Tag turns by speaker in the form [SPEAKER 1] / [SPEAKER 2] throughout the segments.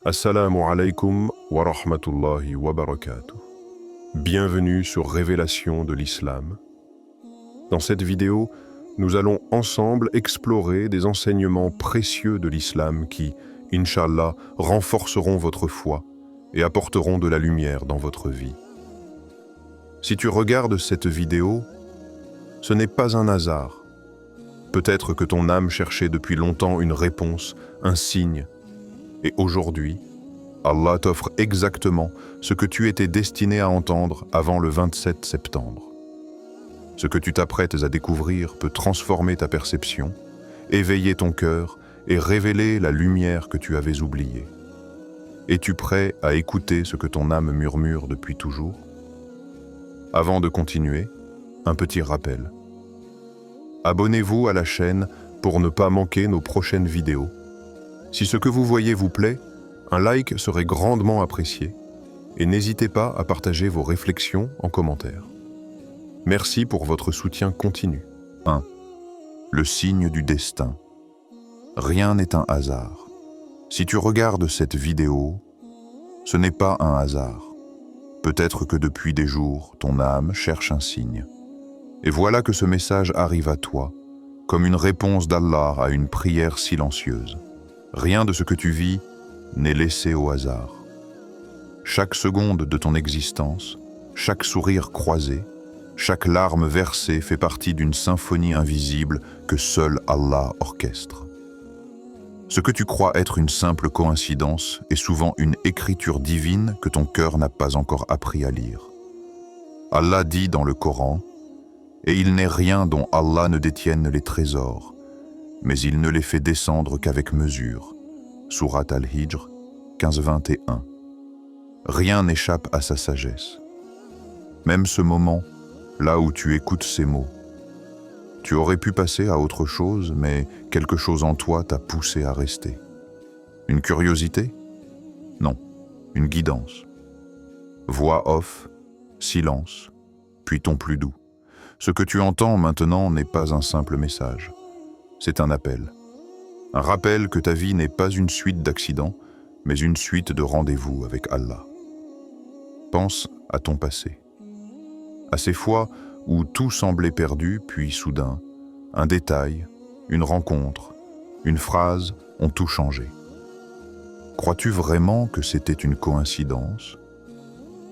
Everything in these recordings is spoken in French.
[SPEAKER 1] Assalamu alaikum wa rahmatullahi wa barakatuh. Bienvenue sur Révélation de l'Islam. Dans cette vidéo, nous allons ensemble explorer des enseignements précieux de l'Islam qui, Inch'Allah, renforceront votre foi et apporteront de la lumière dans votre vie. Si tu regardes cette vidéo, ce n'est pas un hasard. Peut-être que ton âme cherchait depuis longtemps une réponse, un signe. Et aujourd'hui, Allah t'offre exactement ce que tu étais destiné à entendre avant le 27 septembre. Ce que tu t'apprêtes à découvrir peut transformer ta perception, éveiller ton cœur et révéler la lumière que tu avais oubliée. Es-tu prêt à écouter ce que ton âme murmure depuis toujours? Avant de continuer, un petit rappel. Abonnez-vous à la chaîne pour ne pas manquer nos prochaines vidéos. Si ce que vous voyez vous plaît, un like serait grandement apprécié et n'hésitez pas à partager vos réflexions en commentaire. Merci pour votre soutien continu. 1. Le signe du destin. Rien n'est un hasard. Si tu regardes cette vidéo, ce n'est pas un hasard. Peut-être que depuis des jours, ton âme cherche un signe. Et voilà que ce message arrive à toi, comme une réponse d'Allah à une prière silencieuse. Rien de ce que tu vis n'est laissé au hasard. Chaque seconde de ton existence, chaque sourire croisé, chaque larme versée fait partie d'une symphonie invisible que seul Allah orchestre. Ce que tu crois être une simple coïncidence est souvent une écriture divine que ton cœur n'a pas encore appris à lire. Allah dit dans le Coran: « Et il n'est rien dont Allah ne détienne les trésors, mais il ne les fait descendre qu'avec mesure. » Sourate Al-Hijr 15-21. Rien n'échappe à sa sagesse. Même ce moment, là où tu écoutes ces mots, tu aurais pu passer à autre chose, mais quelque chose en toi t'a poussé à rester. Une curiosité? Non, une guidance. Voix off, silence, puis ton plus doux. Ce que tu entends maintenant n'est pas un simple message. C'est un appel. Un rappel que ta vie n'est pas une suite d'accidents, mais une suite de rendez-vous avec Allah. Pense à ton passé. À ces fois où tout semblait perdu, puis soudain, un détail, une rencontre, une phrase ont tout changé. Crois-tu vraiment que c'était une coïncidence?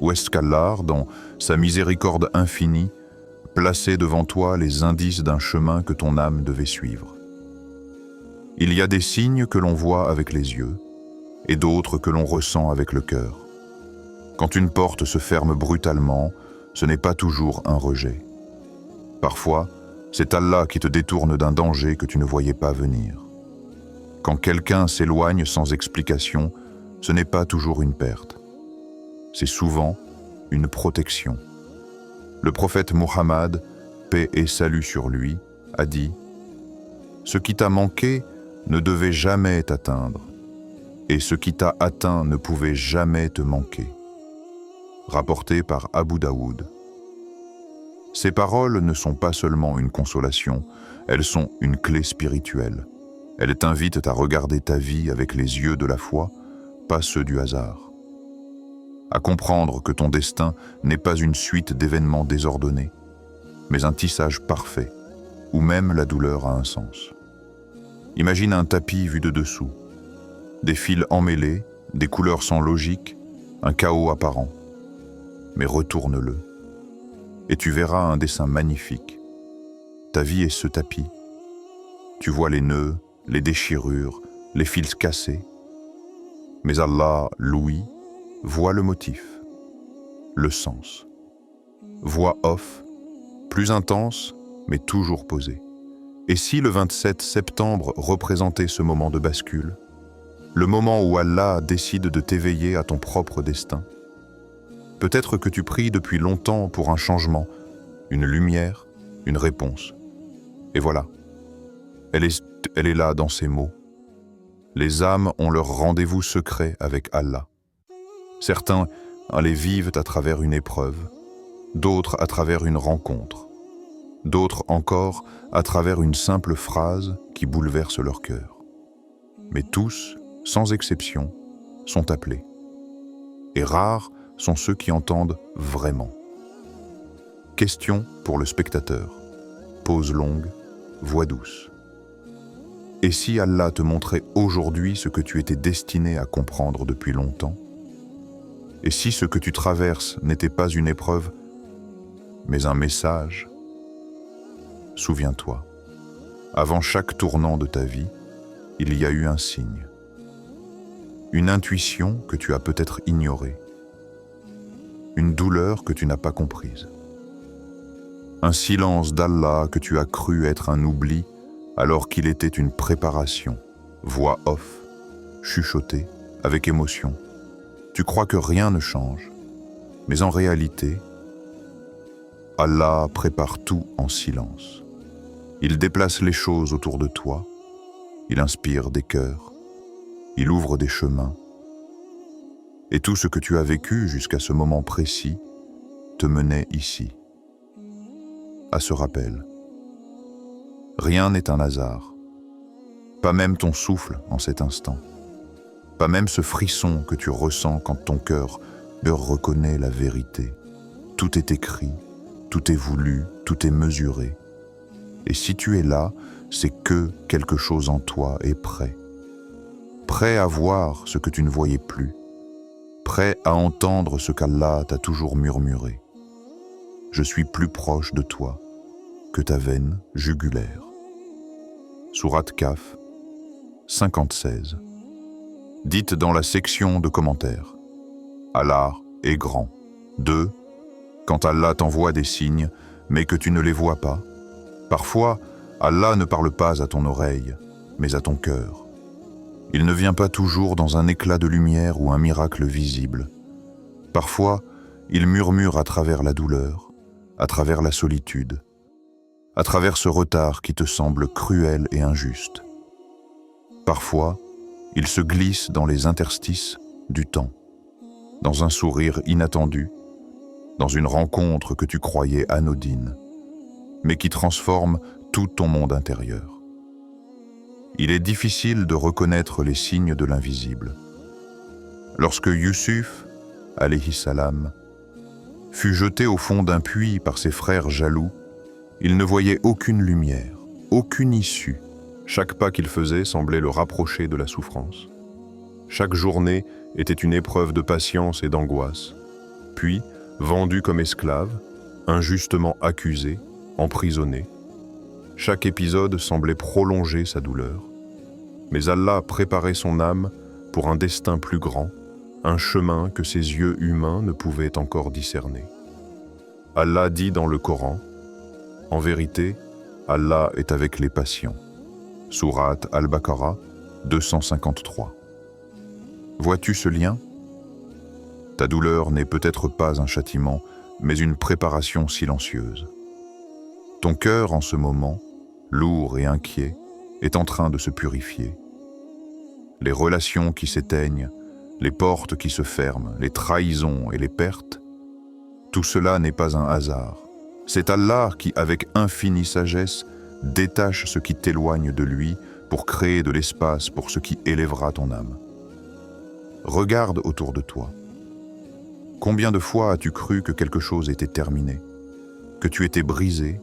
[SPEAKER 1] Ou est-ce qu'Allah, dans sa miséricorde infinie, plaçait devant toi les indices d'un chemin que ton âme devait suivre? Il y a des signes que l'on voit avec les yeux et d'autres que l'on ressent avec le cœur. Quand une porte se ferme brutalement, ce n'est pas toujours un rejet. Parfois, c'est Allah qui te détourne d'un danger que tu ne voyais pas venir. Quand quelqu'un s'éloigne sans explication, ce n'est pas toujours une perte. C'est souvent une protection. Le prophète Muhammad, paix et salut sur lui, a dit: « Ce qui t'a manqué ne devait jamais t'atteindre, et ce qui t'a atteint ne pouvait jamais te manquer. » Rapporté par Abu Daoud. Ces paroles ne sont pas seulement une consolation, elles sont une clé spirituelle. Elles t'invitent à regarder ta vie avec les yeux de la foi, pas ceux du hasard. À comprendre que ton destin n'est pas une suite d'événements désordonnés, mais un tissage parfait, où même la douleur a un sens. Imagine un tapis vu de dessous, des fils emmêlés, des couleurs sans logique, un chaos apparent. Mais retourne-le, et tu verras un dessin magnifique. Ta vie est ce tapis. Tu vois les nœuds, les déchirures, les fils cassés. Mais Allah, lui, voit le motif, le sens. Voix off, plus intense, mais toujours posée. Et si le 27 septembre représentait ce moment de bascule, le moment où Allah décide de t'éveiller à ton propre destin? Peut-être que tu pries depuis longtemps pour un changement, une lumière, une réponse. Et voilà, elle est là dans ces mots. Les âmes ont leur rendez-vous secret avec Allah. Certains les vivent à travers une épreuve, d'autres à travers une rencontre, d'autres encore à travers une simple phrase qui bouleverse leur cœur. Mais tous, sans exception,
[SPEAKER 2] sont appelés. Et rares sont ceux qui entendent vraiment. Question pour le spectateur. Pause longue, voix douce. Et si Allah te montrait aujourd'hui ce que tu étais destiné à comprendre depuis longtemps? Et si ce que tu traverses n'était pas une épreuve, mais un message? Souviens-toi, avant chaque tournant de ta vie, il y a eu un signe. Une intuition que tu as peut-être ignorée. Une douleur que tu n'as pas comprise. Un silence d'Allah que tu as cru être un oubli alors qu'il était une préparation, voix off, chuchotée, avec émotion. Tu crois que rien ne change, mais en réalité, Allah prépare tout en silence. Il déplace les choses autour de toi, il inspire des cœurs, il ouvre des chemins. Et tout ce que tu as vécu jusqu'à ce moment précis te menait ici, à ce rappel. Rien n'est un hasard, pas même ton souffle en cet instant, pas même ce frisson que tu ressens quand ton cœur reconnaît la vérité. Tout est écrit, tout est voulu, tout est mesuré. Et si tu es là, c'est que quelque chose en toi est prêt. Prêt à voir ce que tu ne voyais plus, prêt à entendre ce qu'Allah t'a toujours murmuré. Je suis plus proche de toi que ta veine jugulaire. Sourate Kaf, 50-16. Dites dans la section de commentaires. Allah est grand. 2. Quand Allah t'envoie des signes, mais que tu ne les vois pas. Parfois, Allah ne parle pas à ton oreille, mais à ton cœur. Il ne vient pas toujours dans un éclat de lumière ou un miracle visible. Parfois, il murmure à travers la douleur, à travers la solitude, à travers ce retard qui te semble cruel et injuste. Parfois, il se glisse dans les interstices du temps, dans un sourire inattendu, dans une rencontre que tu croyais anodine, mais qui transforme tout ton monde intérieur. Il est difficile de reconnaître les signes de l'invisible. Lorsque Yusuf, alayhi salam, fut jeté au fond d'un puits par ses frères jaloux, il ne voyait aucune lumière, aucune issue. Chaque pas qu'il faisait semblait le rapprocher de la souffrance. Chaque journée était une épreuve de patience et d'angoisse. Puis, vendu comme esclave, injustement accusé, emprisonné. Chaque épisode semblait prolonger sa douleur. Mais Allah préparait son âme pour un destin plus grand, un chemin que ses yeux humains ne pouvaient encore discerner. Allah dit dans le Coran, « En vérité, Allah est avec les patients. » Sourate Al-Baqarah, 253. Vois-tu ce lien? Ta douleur n'est peut-être pas un châtiment, mais une préparation silencieuse. Ton cœur, en ce moment, lourd et inquiet, est en train de se purifier. Les relations qui s'éteignent, les portes qui se ferment, les trahisons et les pertes, tout cela n'est pas un hasard. C'est Allah qui, avec infinie sagesse, détache ce qui t'éloigne de lui pour créer de l'espace pour ce qui élèvera ton âme. Regarde autour de toi. Combien de fois as-tu cru que quelque chose était terminé, que tu étais brisé,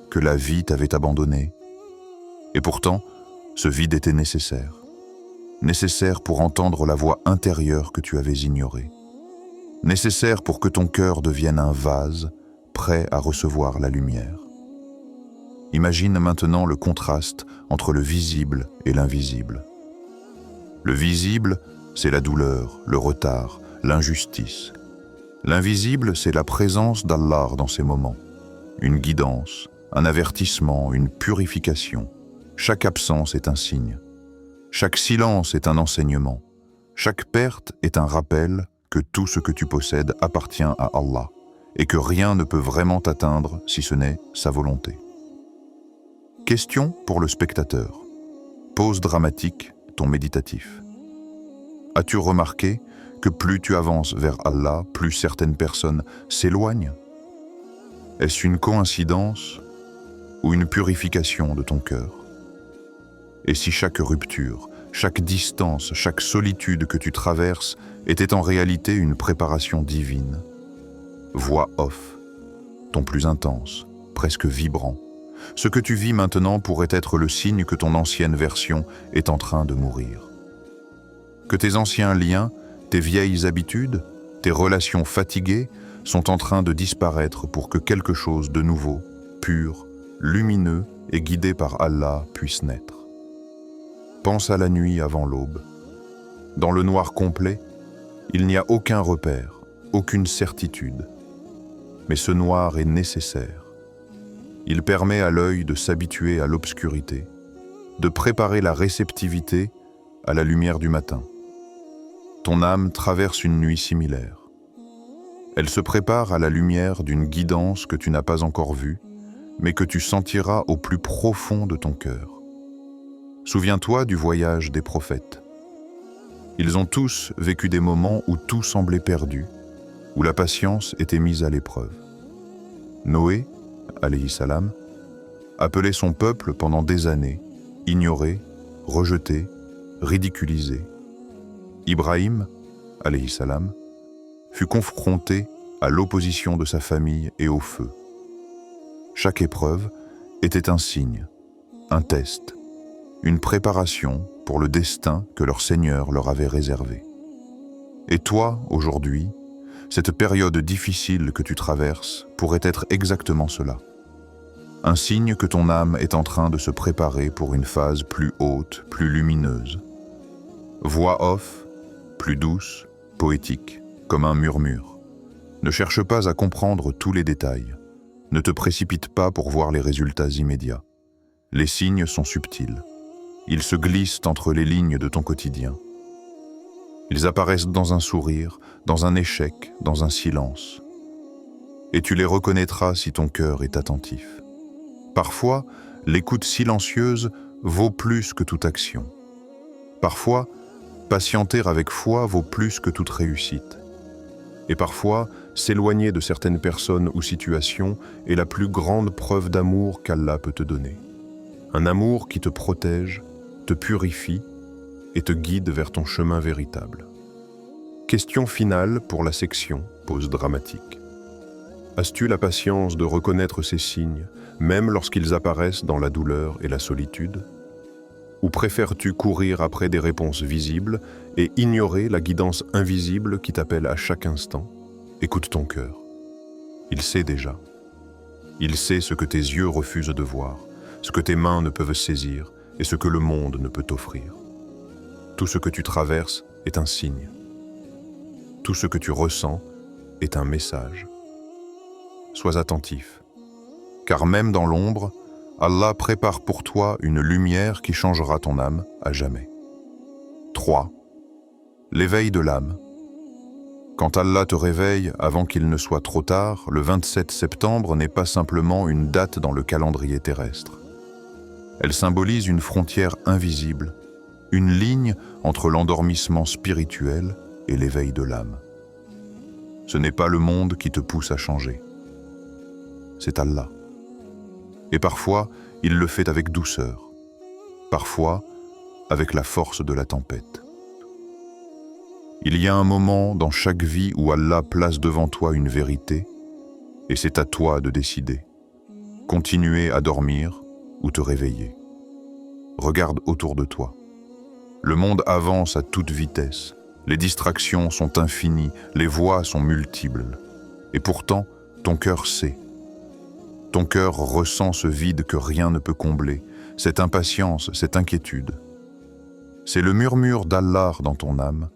[SPEAKER 2] que la vie t'avait abandonné? Et pourtant, ce vide était nécessaire. Nécessaire pour entendre la voix intérieure que tu avais ignorée. Nécessaire pour que ton cœur devienne un vase, prêt à recevoir la lumière. Imagine maintenant le contraste entre le visible et l'invisible. Le visible, c'est la douleur, le retard, l'injustice. L'invisible, c'est la présence d'Allah dans ces moments. Une guidance, un avertissement, une purification. Chaque absence est un signe. Chaque silence est un enseignement. Chaque perte est un rappel que tout ce que tu possèdes appartient à Allah et que rien ne peut vraiment t'atteindre si ce n'est sa volonté. Question pour le spectateur. Pause dramatique, ton méditatif. As-tu remarqué que plus tu avances vers Allah, plus certaines personnes s'éloignent? Est-ce une coïncidence ou une purification de ton cœur? Et si chaque rupture, Chaque distance, chaque solitude que tu traverses était en réalité une préparation divine. Voix off, ton plus intense, presque vibrant. Ce que tu vis maintenant pourrait être le signe que ton ancienne version est en train de mourir. Que tes anciens liens, tes vieilles habitudes, tes relations fatiguées sont en train de disparaître pour que quelque chose de nouveau, pur, lumineux et guidé par Allah puisse naître. Pense à la nuit avant l'aube. Dans le noir complet, il n'y a aucun repère, aucune certitude. Mais ce noir est nécessaire. Il permet à l'œil de s'habituer à l'obscurité, de préparer la réceptivité à la lumière du matin. Ton âme traverse une nuit similaire. Elle se prépare à la lumière d'une guidance que tu n'as pas encore vue, mais que tu sentiras au plus profond de ton cœur. Souviens-toi du voyage des prophètes. Ils ont tous vécu des moments où tout semblait perdu, où la patience était mise à l'épreuve. Noé, alayhi salam, appelait son peuple pendant des années, ignoré, rejeté, ridiculisé. Ibrahim, alayhi salam, fut confronté à l'opposition de sa famille et au feu. Chaque épreuve était un signe, un test, une préparation pour le destin que leur Seigneur leur avait réservé. Et toi, aujourd'hui, cette période difficile que tu traverses pourrait être exactement cela. Un signe que ton âme est en train de se préparer pour une phase plus haute, plus lumineuse. Voix off, plus douce, poétique, comme un murmure. Ne cherche pas à comprendre tous les détails. Ne te précipite pas pour voir les résultats immédiats. Les signes sont subtils. Ils se glissent entre les lignes de ton quotidien. Ils apparaissent dans un sourire, dans un échec, dans un silence. Et tu les reconnaîtras si ton cœur est attentif. Parfois, l'écoute silencieuse vaut plus que toute action. Parfois, patienter avec foi vaut plus que toute réussite. Et parfois, s'éloigner de certaines personnes ou situations est la plus grande preuve d'amour qu'Allah peut te donner. Un amour qui te protège, te purifie et te guide vers ton chemin véritable. Question finale pour la section pause dramatique. As-tu la patience de reconnaître ces signes, même lorsqu'ils apparaissent dans la douleur et la solitude? Ou préfères-tu courir après des réponses visibles et ignorer la guidance invisible qui t'appelle à chaque instant? Écoute ton cœur. Il sait déjà. Il sait ce que tes yeux refusent de voir, ce que tes mains ne peuvent saisir et ce que le monde ne peut t'offrir. Tout ce que tu traverses est un signe. Tout ce que tu ressens est un message. Sois attentif, car même dans l'ombre, Allah prépare pour toi une lumière qui changera ton âme à jamais. 3. L'éveil de l'âme. Quand Allah te réveille avant qu'il ne soit trop tard, le 27 septembre n'est pas simplement une date dans le calendrier terrestre. Elle symbolise une frontière invisible, une ligne entre l'endormissement spirituel et l'éveil de l'âme. Ce n'est pas le monde qui te pousse à changer. C'est Allah. Et parfois, il le fait avec douceur. Parfois, avec la force de la tempête. Il y a un moment dans chaque vie où Allah place devant toi une vérité, et c'est à toi de décider. Continuer à dormir ou te réveiller. Regarde autour de toi. Le monde avance à toute vitesse. Les distractions sont infinies, les voies sont multiples. Et pourtant, ton cœur sait. Ton cœur ressent ce vide que rien ne peut combler, cette impatience, cette inquiétude. C'est le murmure d'Allah dans ton âme,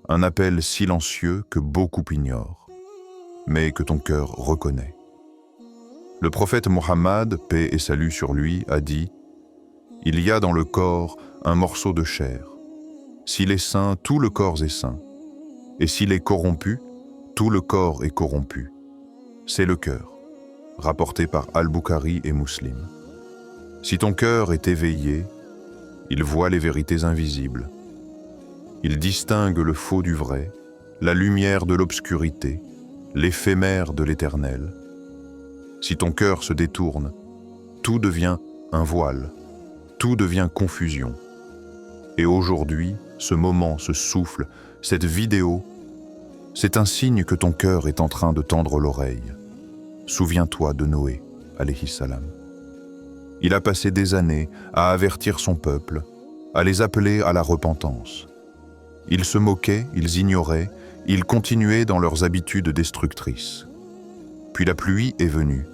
[SPEAKER 2] un appel silencieux que beaucoup ignorent, mais que ton cœur reconnaît. Le prophète Mohammed, paix et salut sur lui, a dit « Il y a dans le corps un morceau de chair. S'il est sain, tout le corps est sain. Et s'il est corrompu, tout le corps est corrompu. C'est le cœur. » Rapporté par Al-Bukhari et Muslim. Si ton cœur est éveillé, il voit les vérités invisibles. Il distingue le faux du vrai, la lumière de l'obscurité, l'éphémère de l'éternel. Si ton cœur se détourne, tout devient un voile, tout devient confusion. Et aujourd'hui, ce moment, ce souffle, cette vidéo, c'est un signe que ton cœur est en train de tendre l'oreille. Souviens-toi de Noé, alayhi salam. Il a passé des années à avertir son peuple, à les appeler à la repentance. Ils se moquaient, ils ignoraient, ils continuaient dans leurs habitudes destructrices. Puis la pluie est venue.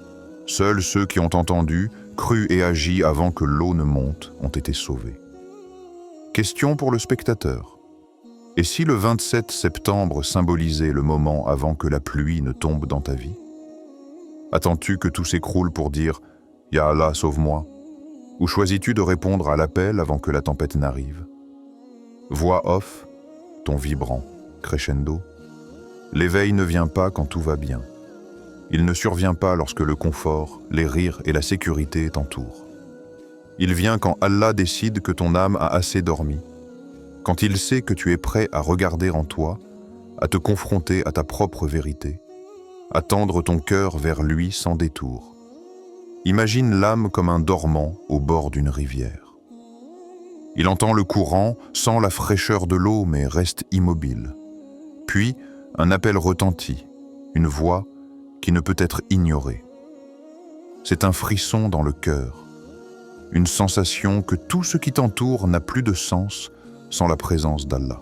[SPEAKER 2] Seuls ceux qui ont entendu, cru et agi avant que l'eau ne monte ont été sauvés. Question pour le spectateur. Et si le 27 septembre symbolisait le moment avant que la pluie ne tombe dans ta vie? Attends-tu que tout s'écroule pour dire « Ya Allah, sauve-moi » ou choisis-tu de répondre à l'appel avant que la tempête n'arrive? Voix off, ton vibrant, crescendo. L'éveil ne vient pas quand tout va bien. Il ne survient pas lorsque le confort, les rires et la sécurité t'entourent. Il vient quand Allah décide que ton âme a assez dormi, quand il sait que tu es prêt à regarder en toi, à te confronter à ta propre vérité, à tendre ton cœur vers lui sans détour. Imagine l'âme comme un dormant au bord d'une rivière. Il entend le courant, sent la fraîcheur de l'eau, mais reste immobile. Puis, un appel retentit, une voix qui ne peut être ignorée. C'est un frisson dans le cœur, une sensation que tout ce qui t'entoure n'a plus de sens sans la présence d'Allah.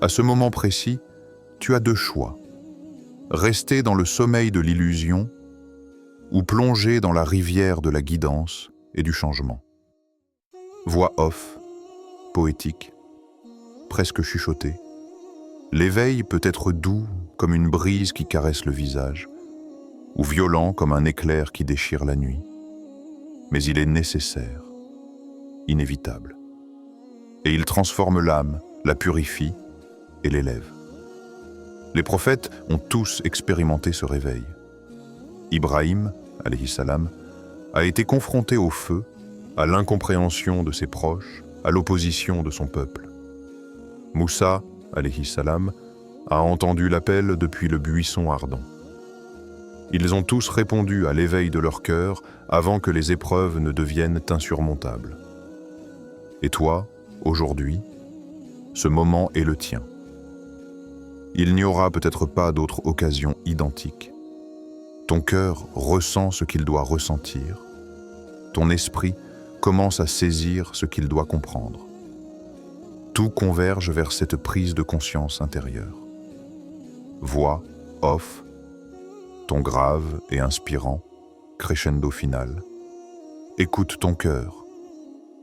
[SPEAKER 2] À ce moment précis, tu as deux choix. Rester dans le sommeil de l'illusion ou plonger dans la rivière de la guidance et du changement. Voix off, poétique, presque chuchotée. L'éveil peut être doux comme une brise qui caresse le visage, ou violent comme un éclair qui déchire la nuit. Mais il est nécessaire, inévitable. Et il transforme l'âme, la purifie et l'élève. Les prophètes ont tous expérimenté ce réveil. Ibrahim, alayhi salam, a été confronté au feu, à l'incompréhension de ses proches, à l'opposition de son peuple. Moussa, alayhi salam, a entendu l'appel depuis le buisson ardent. Ils ont tous répondu à l'éveil de leur cœur avant que les épreuves ne deviennent insurmontables. Et toi, aujourd'hui, ce moment est le tien. Il n'y aura peut-être pas d'autre occasion identique. Ton cœur ressent ce qu'il doit ressentir. Ton esprit commence à saisir ce qu'il doit comprendre. Tout converge vers cette prise de conscience intérieure. Voix, off, ton grave et inspirant, crescendo final. Écoute ton cœur.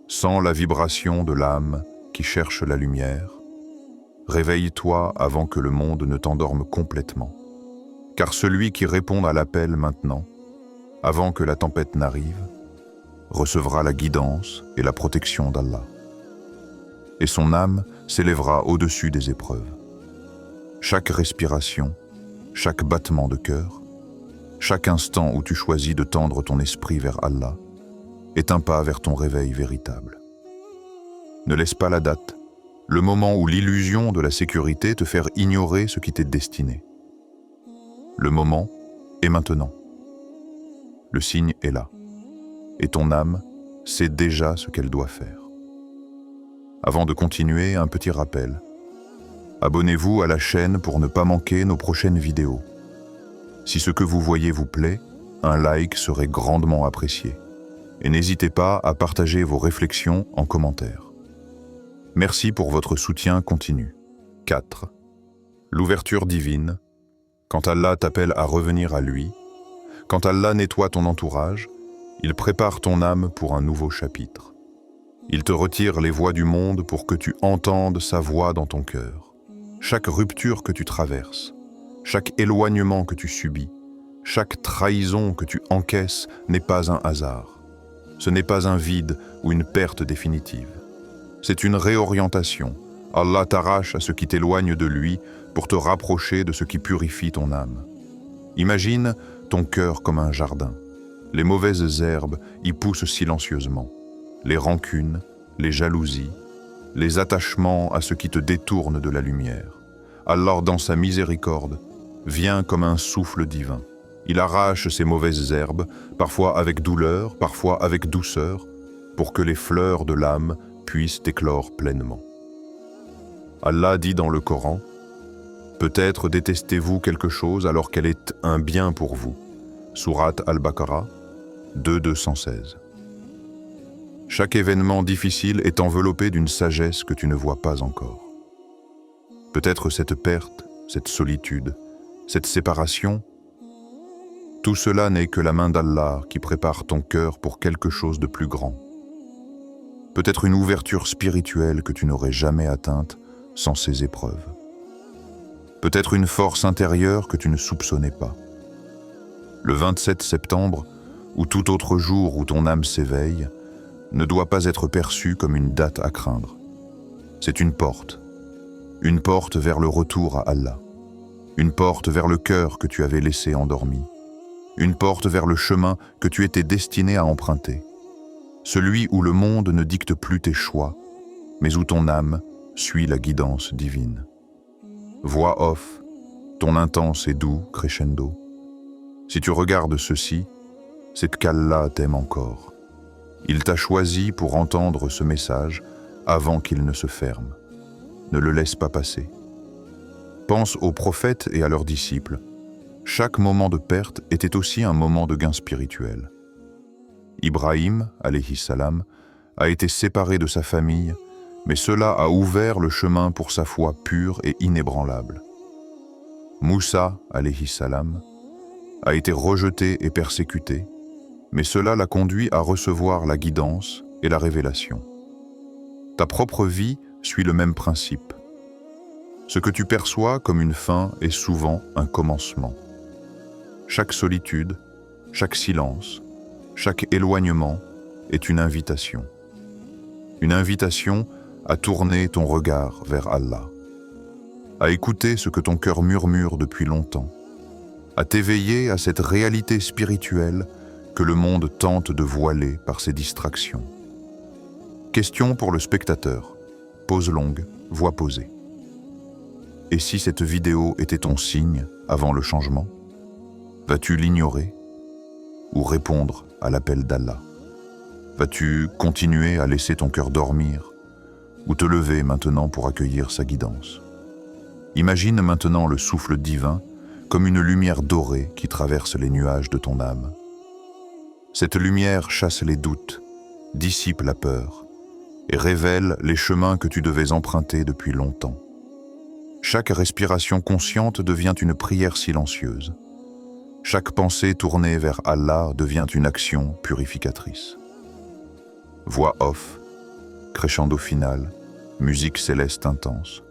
[SPEAKER 2] Sens la vibration de l'âme qui cherche la lumière. Réveille-toi avant que le monde ne t'endorme complètement. Car celui qui répond à l'appel maintenant, avant que la tempête n'arrive, recevra la guidance et la protection d'Allah. Et son âme s'élèvera au-dessus des épreuves. Chaque respiration, chaque battement de cœur, chaque instant où tu choisis de tendre ton esprit vers Allah, est un pas vers ton réveil véritable. Ne laisse pas la date, le moment où l'illusion de la sécurité te fait ignorer ce qui t'est destiné. Le moment est maintenant. Le signe est là. Et ton âme sait déjà ce qu'elle doit faire. Avant de continuer, un petit rappel. Abonnez-vous à la chaîne pour ne pas manquer nos prochaines vidéos. Si ce que vous voyez vous plaît, un like serait grandement apprécié. Et n'hésitez pas à partager vos réflexions en commentaire. Merci pour votre soutien continu. 4. L'ouverture divine. Quand Allah t'appelle à revenir à lui, quand Allah nettoie ton entourage, il prépare ton âme pour un nouveau chapitre. Il te retire les voix du monde pour que tu entendes sa voix dans ton cœur. Chaque rupture que tu traverses, chaque éloignement que tu subis, chaque trahison que tu encaisses n'est pas un hasard. Ce n'est pas un vide ou une perte définitive. C'est une réorientation. Allah t'arrache à ce qui t'éloigne de lui pour te rapprocher de ce qui purifie ton âme. Imagine ton cœur comme un jardin. Les mauvaises herbes y poussent silencieusement. Les rancunes, les jalousies, les attachements à ce qui te détourne de la lumière. Alors dans sa miséricorde, vient comme un souffle divin. Il arrache ces mauvaises herbes, parfois avec douleur, parfois avec douceur, pour que les fleurs de l'âme
[SPEAKER 1] puisse éclore pleinement. Allah dit dans le Coran, « Peut-être détestez-vous quelque chose alors qu'elle est un bien pour vous. » Sourate Al-Baqarah 2:216. Chaque événement difficile est enveloppé d'une sagesse que tu ne vois pas encore. Peut-être cette perte, cette solitude, cette séparation, tout cela n'est que la main d'Allah qui prépare ton cœur pour quelque chose de plus grand. Peut-être une ouverture spirituelle que tu n'aurais jamais atteinte sans ces épreuves. Peut-être une force intérieure que tu ne soupçonnais pas. Le 27 septembre, ou tout autre jour où ton âme s'éveille, ne doit pas être perçu comme une date à craindre. C'est une porte vers le retour à Allah, une porte vers le cœur que tu avais laissé endormi, une porte vers le chemin que tu étais destiné à emprunter, celui où le monde ne dicte plus tes choix, mais où ton âme suit la guidance divine. Voix off, ton intense et doux crescendo. Si tu regardes ceci, c'est qu'Allah t'aime encore. Il t'a choisi pour entendre ce message avant qu'il ne se ferme. Ne le laisse pas passer. Pense aux prophètes et à leurs disciples. Chaque moment de perte était aussi un moment de gain spirituel. Ibrahim, alayhi salam, a été séparé de sa famille, mais cela a ouvert le chemin pour sa foi pure et inébranlable. Moussa, alayhi salam, a été rejeté et persécuté, mais cela l'a conduit à recevoir la guidance et la révélation. Ta propre vie suit le même principe. Ce que tu perçois comme une fin est souvent un commencement. Chaque solitude, chaque silence, chaque éloignement est une invitation. Une invitation à tourner ton regard vers Allah, à écouter ce que ton cœur murmure depuis longtemps, à t'éveiller à cette réalité spirituelle que le monde tente de voiler par ses distractions. Question pour le spectateur. Pause longue, voix posée. Et si cette vidéo était ton signe avant le changement? Vas-tu l'ignorer ou répondre à l'appel d'Allah? Vas-tu continuer à laisser ton cœur dormir ou te lever maintenant pour accueillir sa guidance? Imagine maintenant le souffle divin comme une lumière dorée qui traverse les nuages de ton âme. Cette lumière chasse les doutes, dissipe la peur et révèle les chemins que tu devais emprunter depuis longtemps. Chaque respiration consciente devient une prière silencieuse. Chaque pensée tournée vers Allah devient une action purificatrice. Voix off, crescendo final, musique céleste intense.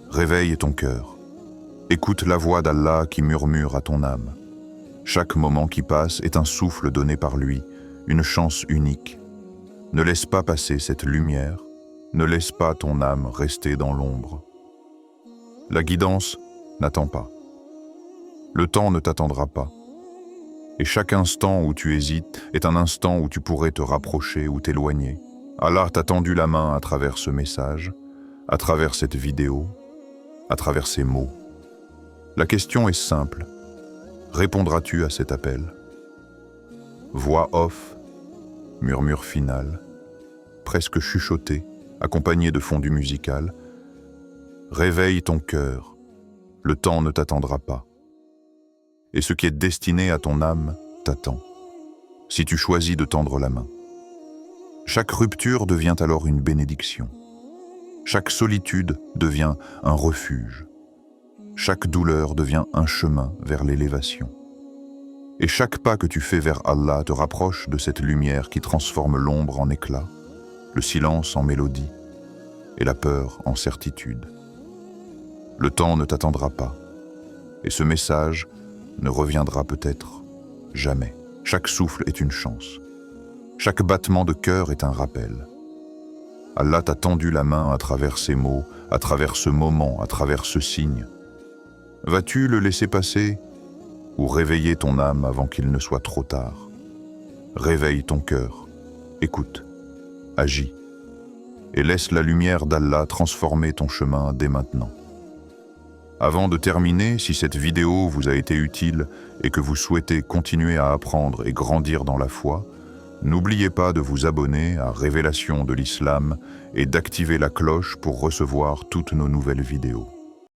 [SPEAKER 1] Réveille ton cœur. Écoute la voix d'Allah qui murmure à ton âme. Chaque moment qui passe est un souffle donné par lui, une chance unique. Ne laisse pas passer cette lumière, ne laisse pas ton âme rester dans l'ombre. La guidance n'attend pas. Le temps ne t'attendra pas. Et chaque instant où tu hésites est un instant où tu pourrais te rapprocher ou t'éloigner. Allah t'a tendu la main à travers ce message, à travers cette vidéo, à travers ces mots. La question est simple. Répondras-tu à cet appel? Voix off, murmure final, presque chuchoté, accompagné de fondu musical. Réveille ton cœur, le temps ne t'attendra pas. Et ce qui est destiné à ton âme t'attend, si tu choisis de tendre la main. Chaque rupture devient alors une bénédiction. Chaque solitude devient un refuge. Chaque douleur devient un chemin vers l'élévation. Et chaque pas que tu fais vers Allah te rapproche de cette lumière qui transforme l'ombre en éclat, le silence en mélodie et la peur en certitude. Le temps ne t'attendra pas, et ce message ne reviendra peut-être jamais. Chaque souffle est une chance. Chaque battement de cœur est un rappel. Allah t'a tendu la main à travers ces mots, à travers ce moment, à travers ce signe. Vas-tu le laisser passer ou réveiller ton âme avant qu'il ne soit trop tard? Réveille ton cœur, écoute, agis, et laisse la lumière d'Allah transformer ton chemin dès maintenant. Avant de terminer, si cette vidéo vous a été utile et que vous souhaitez continuer à apprendre et grandir dans la foi,
[SPEAKER 2] N'oubliez pas de vous abonner à Révélation de l'Islam et d'activer la cloche pour recevoir toutes nos nouvelles vidéos.